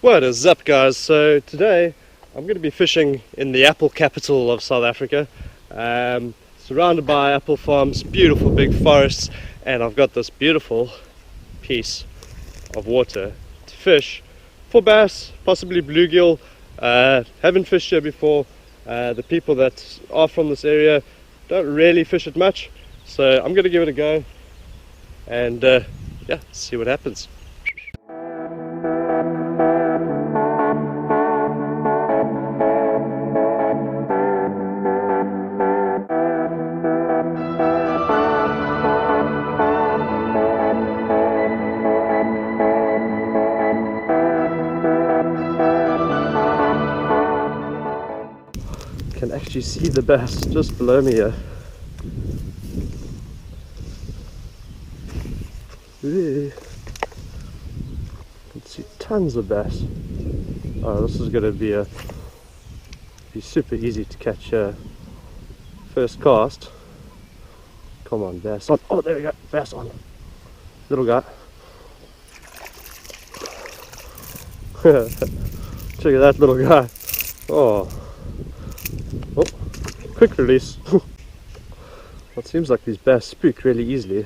What is up, guys? So today I'm going to be fishing in the apple capital of South Africa, surrounded by apple farms, beautiful big forests, and I've got this beautiful piece of water to fish for bass, possibly bluegill. Haven't fished here before. The people that are from this area don't really fish it much, so I'm going to give it a go and yeah, see what happens. Can actually see the bass just below me here. Ooh. Can see tons of bass. Oh, this is going to be super easy to catch first cast. Come on, bass on. Oh, there we go, bass on. Little guy. Check at that little guy. Oh, quick release. It seems like these bass spook really easily.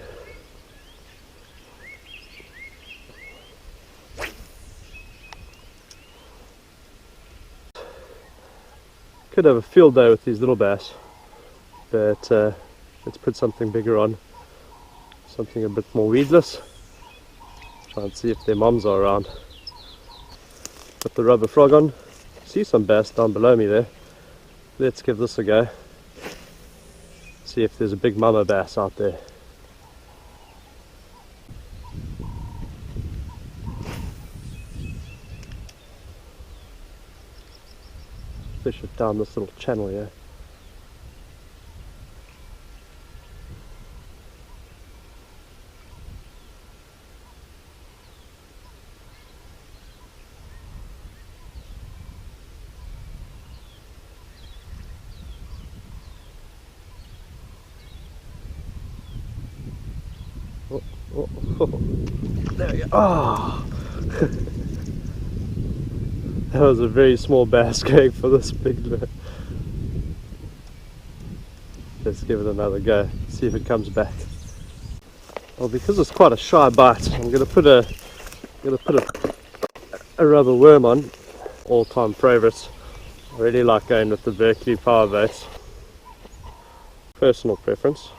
Could have a field day with these little bass, but let's put something bigger on, something a bit more weedless. Try and see if their mums are around. Put the rubber frog on. See some bass down below me there. Let's give this a go. See if there's a big mama bass out there. Fish it down this little channel here. There we go. Oh. That was a very small bass going for this big lure. Let's give it another go, see if it comes back. Well, because it's quite a shy bite, I'm going to put a rubber worm on. All-time favourites. I really like going with the Berkeley power baits. Personal preference.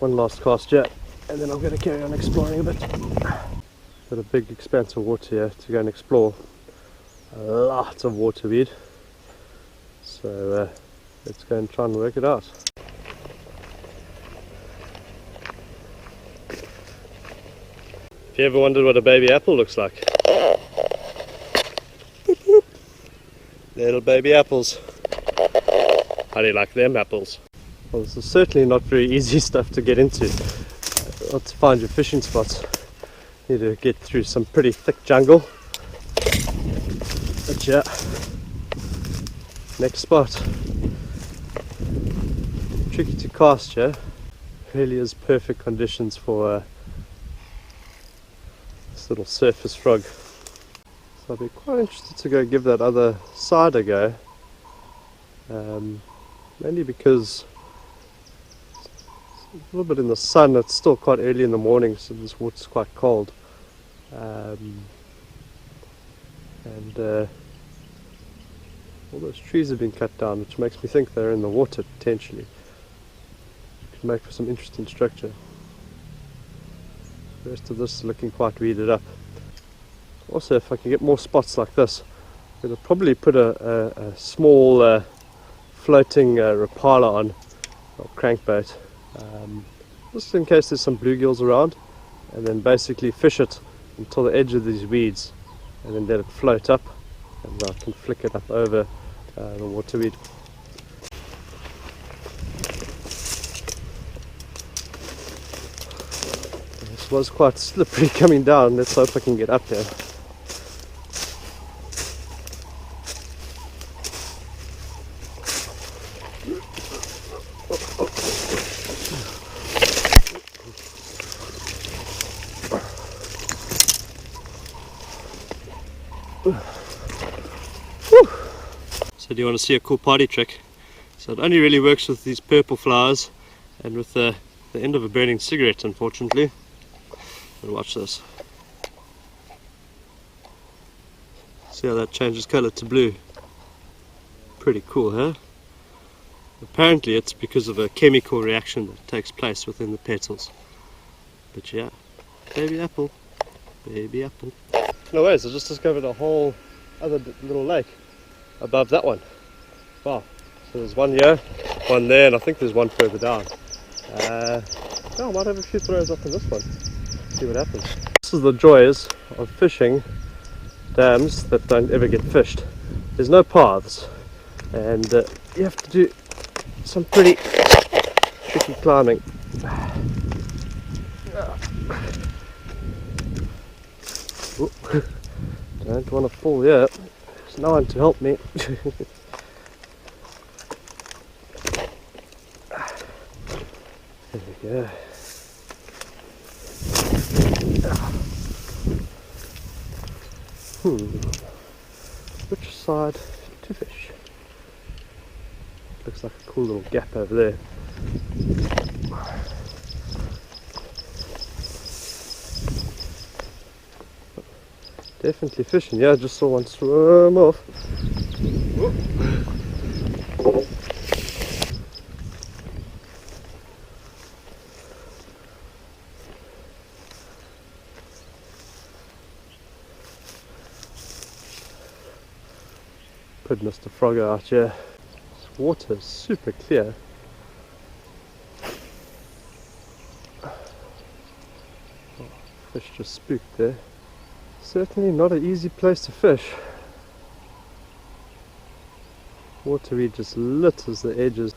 One last cast yet, and then I'm going to carry on exploring a bit. Got a big expanse of water here to go and explore. Lots of water weed. So let's go and try and work it out. If you ever wondered what a baby apple looks like. Little baby apples. How do you like them apples? Well, this is certainly not very easy stuff to get into. Not to find your fishing spots. You need to get through some pretty thick jungle. But yeah, next spot. Tricky to cast here. Really is perfect conditions for this little surface frog. So I'd be quite interested to go give that other side a go. Mainly because a little bit in the sun, it's still quite early in the morning, so this water's quite cold. All those trees have been cut down, which makes me think they're in the water potentially. Could make for some interesting structure. The rest of this is looking quite weeded up. Also, if I can get more spots like this, I'm going to probably put a small floating Rapala on, or crankbait. Just in case there's some bluegills around, and then basically fish it until the edge of these weeds and then let it float up, and I can flick it up over the waterweed. This was quite slippery coming down. Let's hope I can get up there. So do you want to see a cool party trick? So it only really works with these purple flowers and with the end of a burning cigarette, unfortunately. And watch this. See how that changes colour to blue? Pretty cool, huh? Apparently it's because of a chemical reaction that takes place within the petals. But yeah, baby apple, baby apple. No ways, I just discovered a whole other little lake above that one. Wow, so there's one here, one there, and I think there's one further down. Yeah, I might have a few throws up in this one, see what happens. This is the joys of fishing dams that don't ever get fished. There's no paths, and you have to do some pretty tricky climbing. Ooh, don't want to fall yet. There's no one to help me. There we go. Which side to fish? Looks like a cool little gap over there. Definitely fishing, yeah, I just saw one swim off. Put Mr. Frogger out here. This water is super clear. Fish just spooked there. Certainly not an easy place to fish. Water just litters the edges.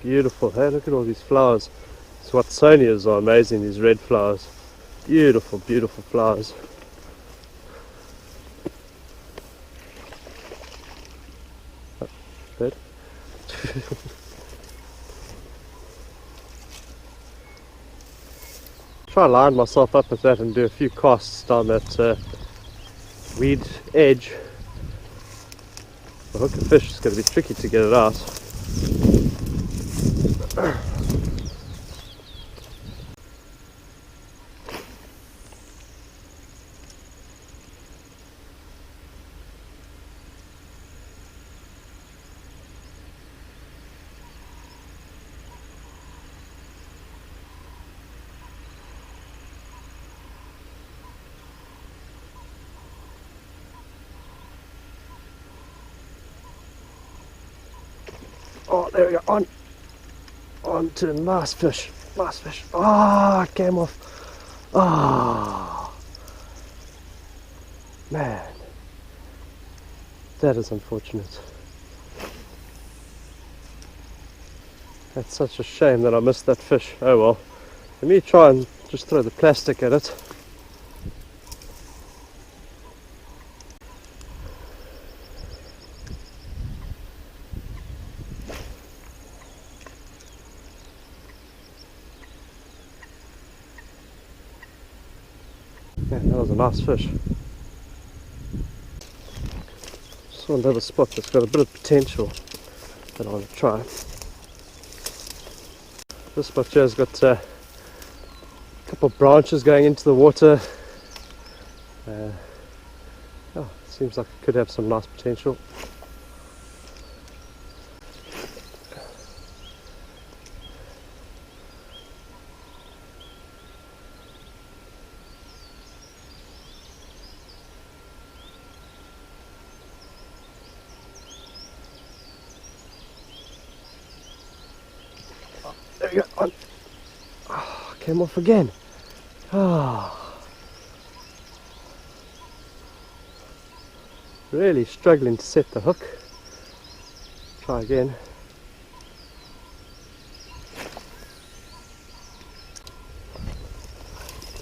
Beautiful, hey, look at all these flowers. Swatsonias are amazing, these red flowers. Beautiful, beautiful flowers. Oh, dead. Try and line myself up with that and do a few casts down that weed edge. The hook and fish is going to be tricky to get it out. Oh, there we go, on to nice fish, nice fish. Ah, it came off. Ah, man, that is unfortunate. That's such a shame that I missed that fish. Oh well, let me try and just throw the plastic at it. Man, that was a nice fish. Saw another spot that's got a bit of potential that I want to try. This spot here has got a couple of branches going into the water. Oh, seems like it could have some nice potential. There we go, on. Oh, came off again. Ah. Really struggling to set the hook. Try again.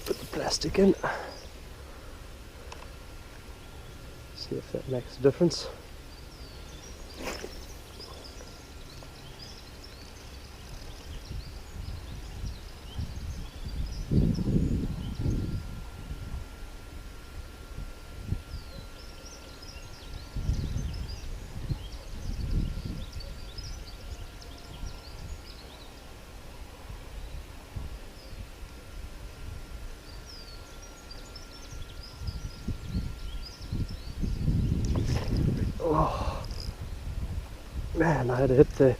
Put the plastic in. See if that makes a difference. Oh man, I had a hit there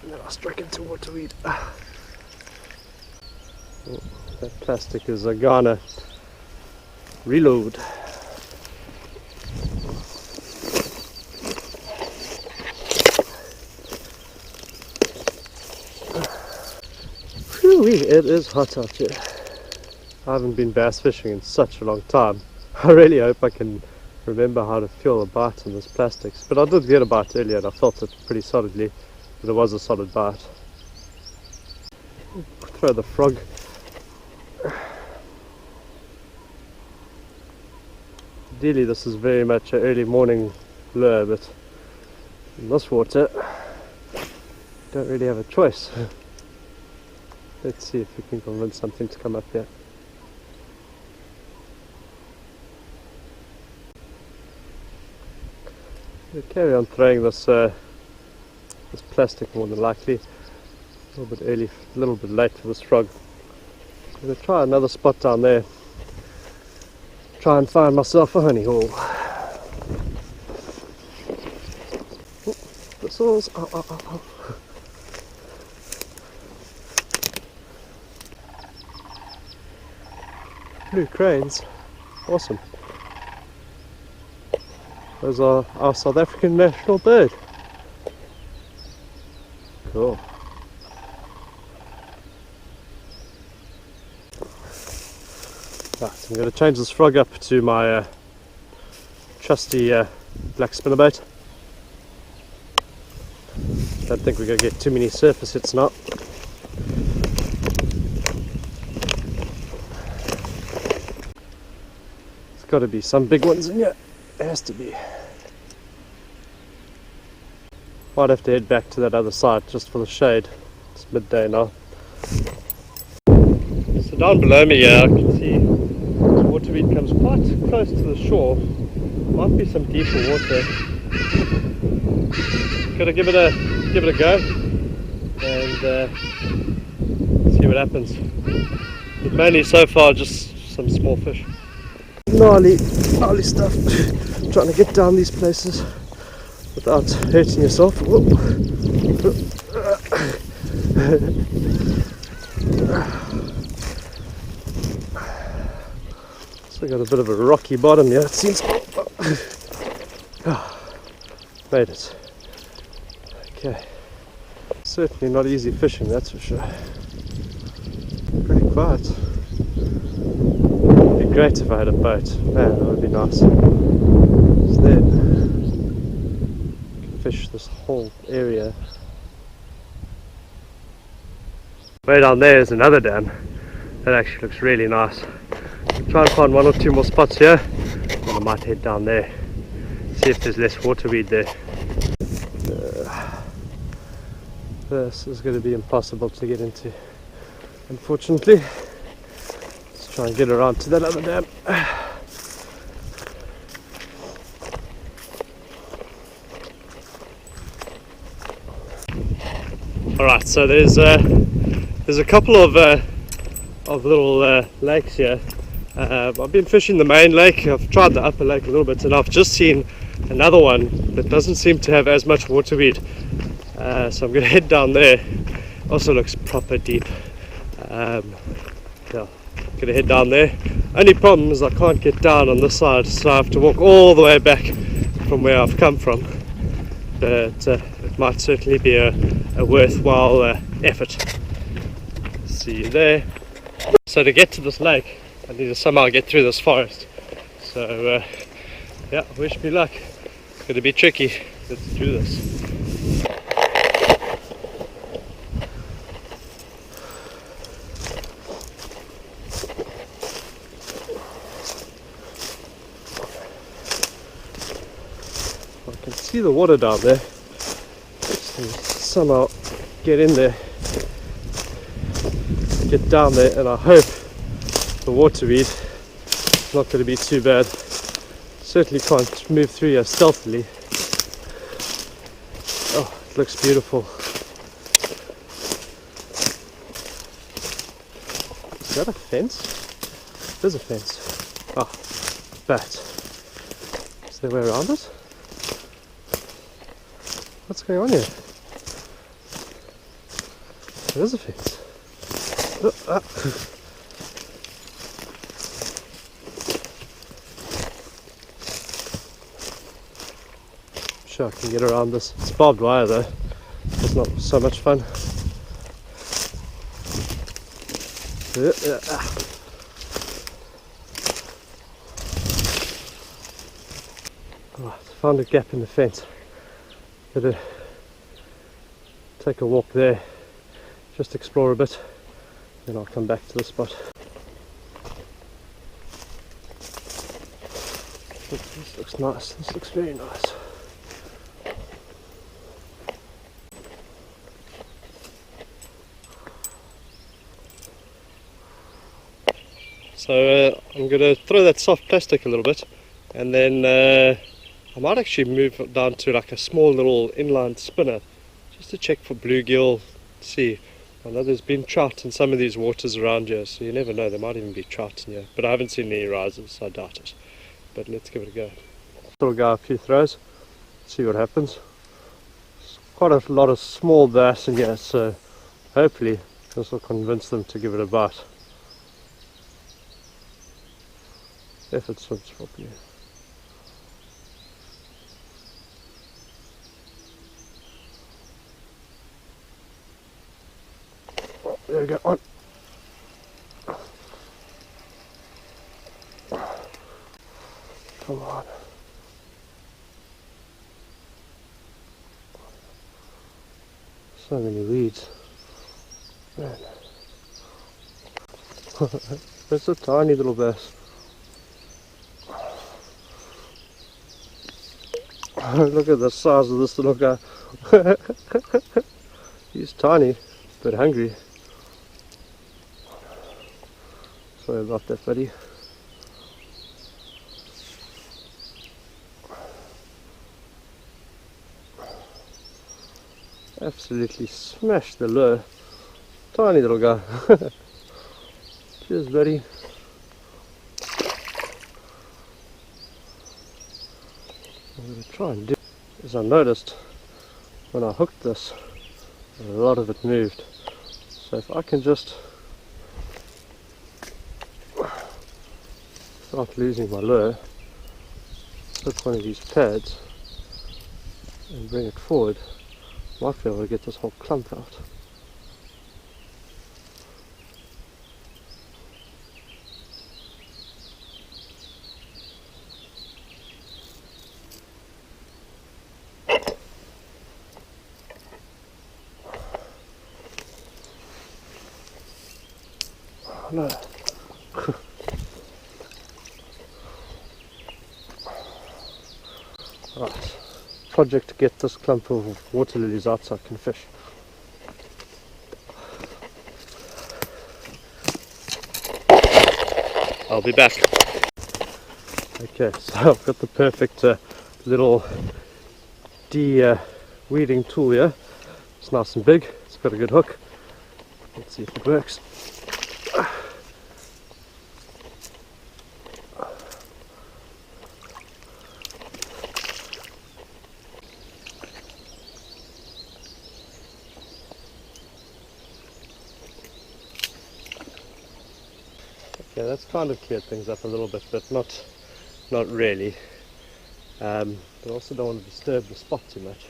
and then I struck into waterweed. Oh, that plastic is a Ghana. Reload. Whew, it is hot out here. I haven't been bass fishing in such a long time. I really hope I can remember how to feel a bite in this plastics, but I did get a bite earlier and I felt it pretty solidly, but it was a solid bite. Throw the frog. Ideally this is very much an early morning lure, but in this water you don't really have a choice. Let's see if we can convince something to come up here. We'll carry on throwing this this plastic more than likely. A little bit early, a little bit late for this frog. I'm going to try another spot down there. Try and find myself a honey hole. Oh, thistles. Oh, oh, oh, oh. Blue cranes. Awesome. Those are our South African national bird. Cool. Right, so I'm going to change this frog up to my trusty black spinnerbait. Don't think we're going to get too many surface hits now. There's got to be some big ones in here. There has to be. Might have to head back to that other side just for the shade. It's midday now. So down below me here I can see the waterweed comes quite close to the shore. Might be some deeper water. Gotta give it a go and see what happens. But mainly so far just some small fish. Gnarly stuff. Trying to get down these places without hurting yourself. So got a bit of a rocky bottom here, it seems. Made it. Okay. Certainly not easy fishing, that's for sure. Pretty quiet. It'd be great if I had a boat. Man, that would be nice. So then, you can fish this whole area. Way down there is another dam. That actually looks really nice. I'll try and find one or two more spots here, and I might head down there. See if there's less waterweed there. This is going to be impossible to get into, unfortunately. Let's try and get around to that other dam. Alright, so there's a couple of little lakes here. I've been fishing the main lake. I've tried the upper lake a little bit, and I've just seen another one that doesn't seem to have as much waterweed. So I'm going to head down there. Also looks proper deep. Yeah, going to head down there. Only problem is I can't get down on this side, so I have to walk all the way back from where I've come from. But it might certainly be a worthwhile effort. See you there. So to get to this lake, I need to somehow get through this forest. So Yeah, wish me luck. It's going to be tricky. Let's do this. I can see the water down there. So somehow get in there, get down there, and I hope the waterweed is not going to be too bad. Certainly can't move through here stealthily. Oh, it looks beautiful. Is that a fence? There's a fence. Ah, bat. Is there a way around it? What's going on here? There's a fence. Oh, ah. Sure, I can get around this. It's barbed wire though. It's not so much fun. Right, found a gap in the fence. Better take a walk there, just explore a bit, then I'll come back to the spot. This looks nice. This looks very nice. So I'm going to throw that soft plastic a little bit, and then I might actually move down to like a small little inline spinner just to check for bluegill, see. I know there's been trout in some of these waters around here, so you never know, there might even be trout in here, but I haven't seen any rises, so I doubt it. But let's give it a go. So we'll go a few throws, see what happens. There's quite a lot of small bass in here, so hopefully this will convince them to give it a bite. If it swims properly. Oh, there we go, one. Come on. So many weeds. Man. It's a tiny little bass. Look at the size of this little guy. He's tiny, but hungry. Sorry about that, buddy. Absolutely smashed the lure. Tiny little guy. Cheers, buddy. What I'm going to try and do is, I noticed when I hooked this, a lot of it moved. So if I can just start losing my lure, put one of these pads and bring it forward, might be able to get this whole clump out. Oh no. Right. Project to get this clump of water lilies out so I can fish. I'll be back. Okay, so I've got the perfect little de-weeding tool here. It's nice and big, it's got a good hook. Let's see if it works. Yeah, that's kind of cleared things up a little bit, but not really. But I also don't want to disturb the spot too much.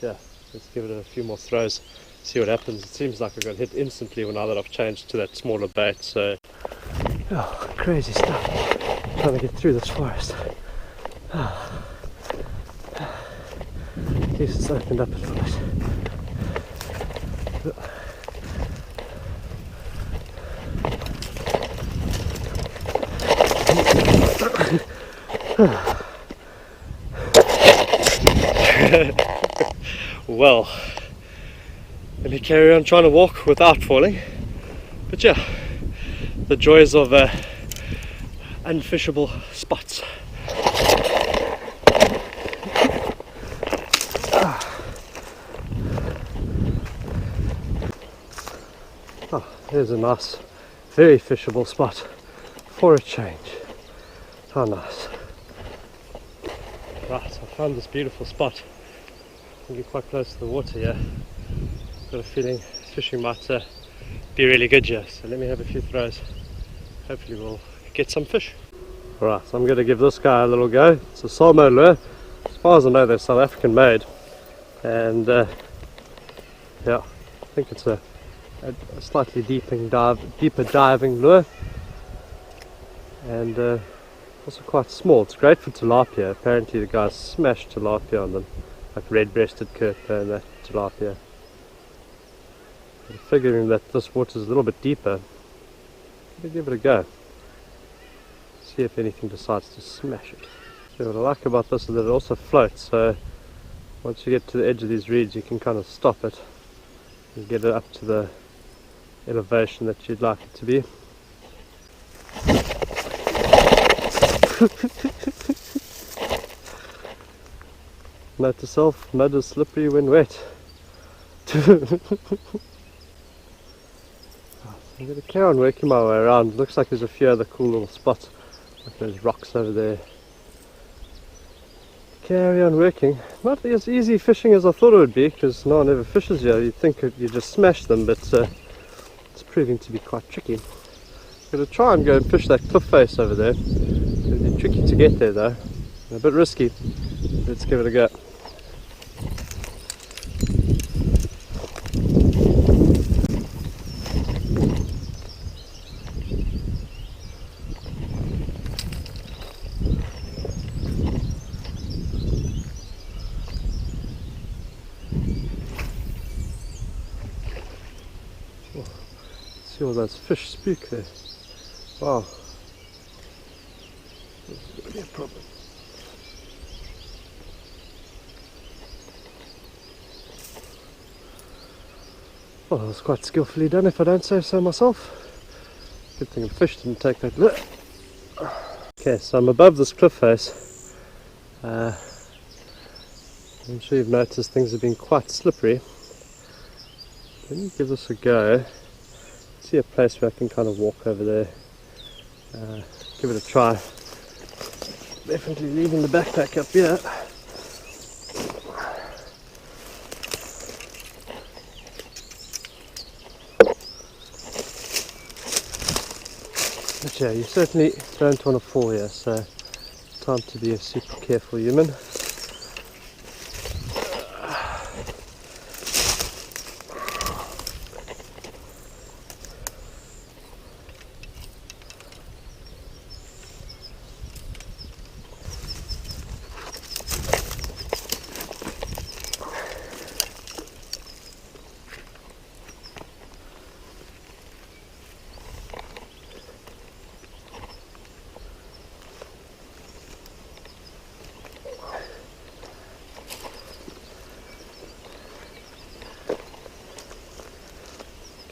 Yeah, let's give it a few more throws, see what happens. It seems like I got hit instantly now that I've changed to that smaller bait, so Oh, crazy stuff. Trying to get through this forest. At least it's opened up a little bit. Well, let me carry on trying to walk without falling. But yeah, the joys of unfishable spots. Oh, there's a nice, very fishable spot for a change. How nice. Right, I found this beautiful spot. I think we're quite close to the water here. Got a feeling fishing might be really good here, so let me have a few throws. Hopefully we'll get some fish. Right, so I'm going to give this guy a little go. It's a salmo lure. As far as I know, they're South African made, and yeah, I think it's a slightly deeper diving lure, and also quite small. It's great for tilapia. Apparently the guys smashed tilapia on them, like red-breasted kerpler and that tilapia. I'm figuring that this water is a little bit deeper. Let me give it a go. See if anything decides to smash it. So what I like about this is that it also floats, so once you get to the edge of these reeds you can kind of stop it and get it up to the elevation that you'd like it to be. Note to self, mud is slippery when wet. I'm going to carry on working my way around. Looks like there's a few other cool little spots, like those rocks over there. Carry on working. Not as easy fishing as I thought it would be, because no one ever fishes here. You'd think you just smash them, but it's proving to be quite tricky. I'm going to try and go and fish that cliff face over there. It'll be tricky to get there though, a bit risky. Let's give it a go. See all those fish spook there. Wow. This is going to be a problem. Well, that was quite skillfully done if I don't say so myself. Good thing the fish didn't take that look. Okay, so I'm above this cliff face. I'm sure you've noticed things have been quite slippery. Let me give this a go. See a place where I can kind of walk over there, give it a try. Definitely leaving the backpack up here. But yeah, you certainly don't want to fall here, so time to be a super careful human.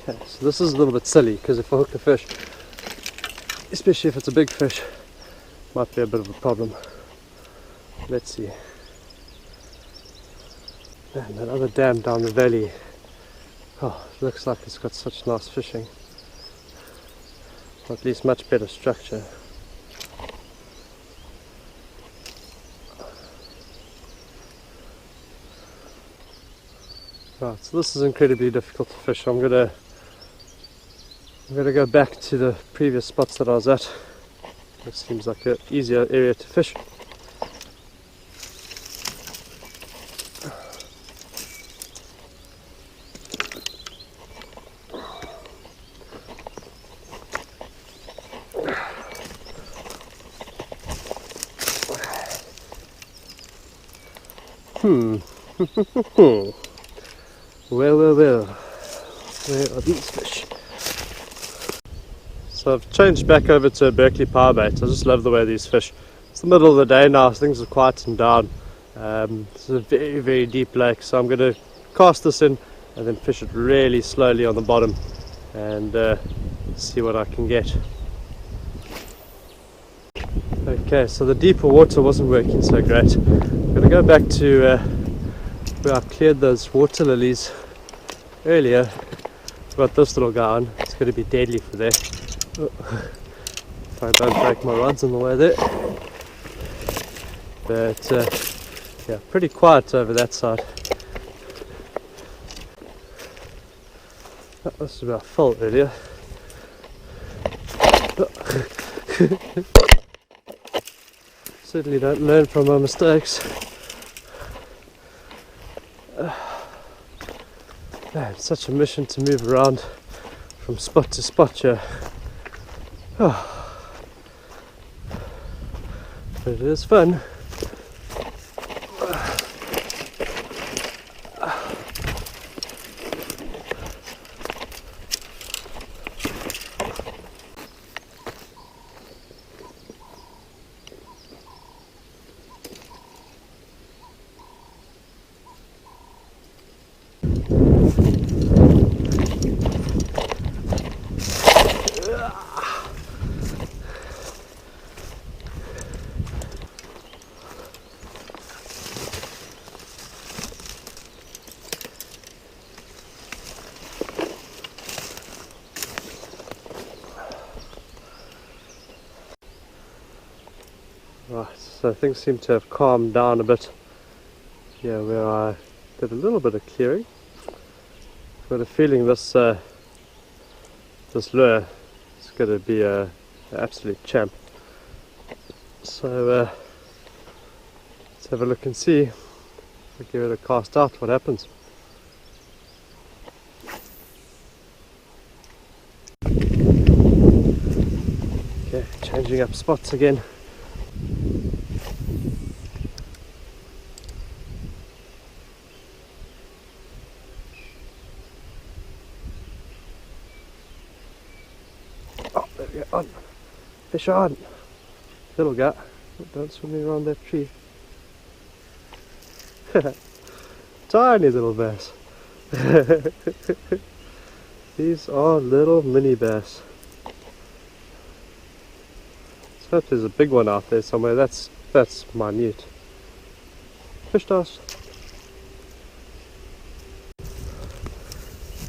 Okay, so this is a little bit silly because if I hook a fish, especially if it's a big fish, might be a bit of a problem. Let's see. Man, that other dam down the valley, oh, it looks like it's got such nice fishing. Or at least much better structure. Right, so this is incredibly difficult to fish. I'm gonna go back to the previous spots that I was at. It seems like an easier area to fish. Well. Where are these fish? So I've changed back over to a Berkeley power bait. I just love the way these fish. It's the middle of the day now, so things are quieting down. This is a very, very deep lake, so I'm going to cast this in and then fish it really slowly on the bottom and see what I can get. Okay, so the deeper water wasn't working so great. I'm going to go back to where I cleared those water lilies earlier. I've got this little guy on. It's going to be deadly for there. Oh. If I don't break my rods on the way there. But yeah, pretty quiet over that side. That was about full earlier. Certainly don't learn from my mistakes. Man, it's such a mission to move around from spot to spot here. Oh. But it is fun. Right, so things seem to have calmed down a bit here where I did a little bit of clearing. I've got a feeling this this lure is going to be an absolute champ. So let's have a look and see. I'll give it a cast out, what happens. Okay, changing up spots again. Oh, there we go, on. Fish on. Little guy. Don't swim me around that tree. Tiny little bass. These are little mini bass. Let's hope there's a big one out there somewhere. That's minute. Fish toss.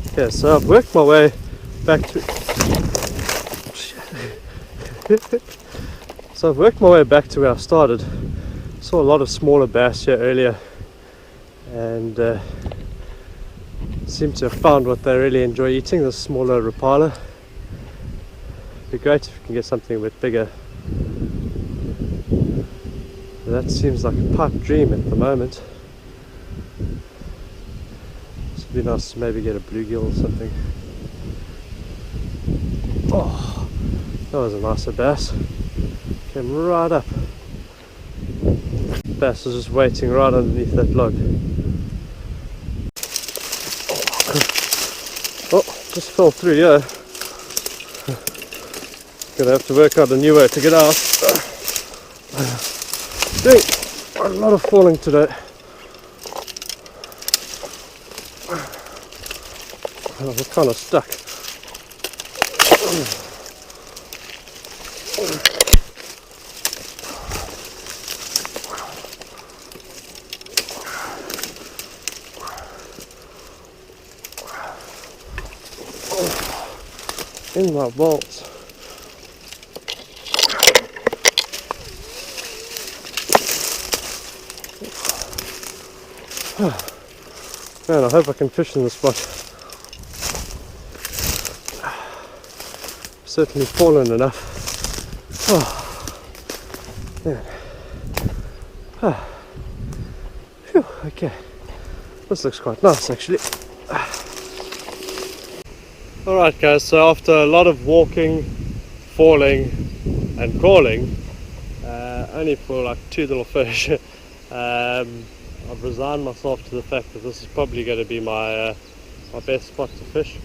Okay, so I've worked my way back to So I've worked my way back to where I started. Saw a lot of smaller bass here earlier and seem to have found what they really enjoy eating, the smaller rapala. It'd be great if we can get something a bit bigger. That seems like a pipe dream at the moment. It'd be nice to maybe get a bluegill or something. Oh, that was a nicer bass. Came right up. Bass was just waiting right underneath that log. Oh, just fell through, yeah. Gonna have to work out a new way to get out. Doing a lot of falling today. We're kind of stuck. In my balls. Man, I hope I can fish in this spot. Certainly fallen enough. Oh, man. Phew, okay. This looks quite nice actually. Alright guys, so after a lot of walking, falling and crawling, only for like 2 little fish, I've resigned myself to the fact that this is probably going to be my my best spot to fish.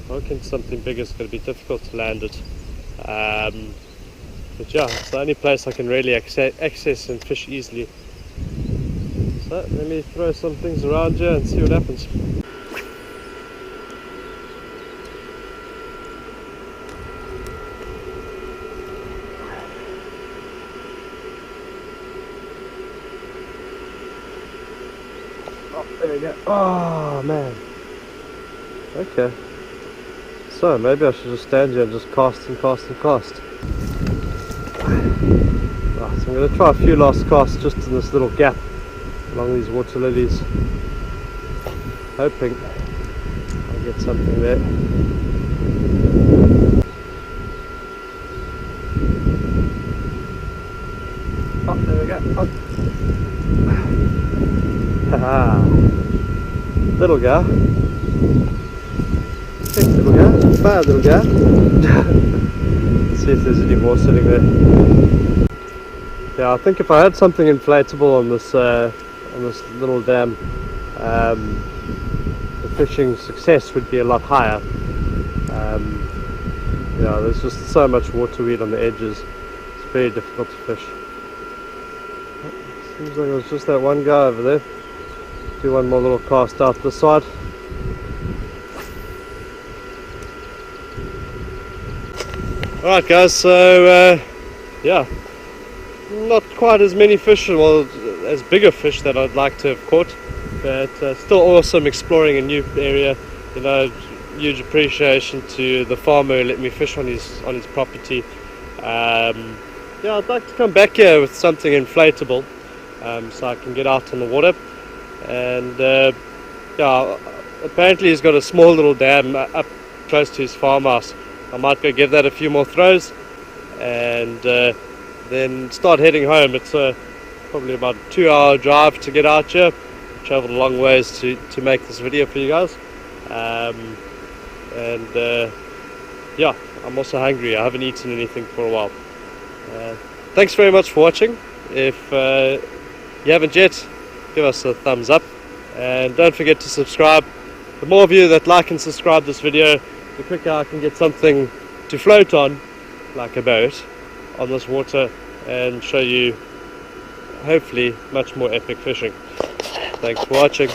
Hooking something big is going to be difficult to land it. But yeah, it's the only place I can really access and fish easily. So let me throw some things around here and see what happens. Oh, there we go. Oh man. Okay. So maybe I should just stand here and just cast and cast and cast. Right, so I'm going to try a few last casts just in this little gap along these water lilies, hoping I'll get something there. Oh, there we go. Oh. Haha. Little guy. Thanks, little guy. Bye, little guy. Let's see if there's any more sitting there. Yeah, I think if I had something inflatable on this little dam, the fishing success would be a lot higher. Yeah, there's just so much waterweed on the edges. It's very difficult to fish. Seems like it was just that one guy over there. Do one more little cast out this side. Alright guys, so yeah, not quite as many fish, well, as bigger fish that I'd like to have caught, but still awesome exploring a new area. You know, huge appreciation to the farmer who let me fish on his property. Yeah, I'd like to come back here with something inflatable, so I can get out on the water. And yeah, apparently he's got a small little dam up close to his farmhouse. I might go give that a few more throws and then start heading home. It's probably about a 2-hour drive to get out here. Traveled a long ways to make this video for you guys. Yeah, I'm also hungry. I haven't eaten anything for a while. Thanks very much for watching. If you haven't yet, give us a thumbs up and don't forget to subscribe. The more of you that like and subscribe this video, the quicker I can get something to float on, like a boat, on this water and show you hopefully much more epic fishing. Thanks for watching.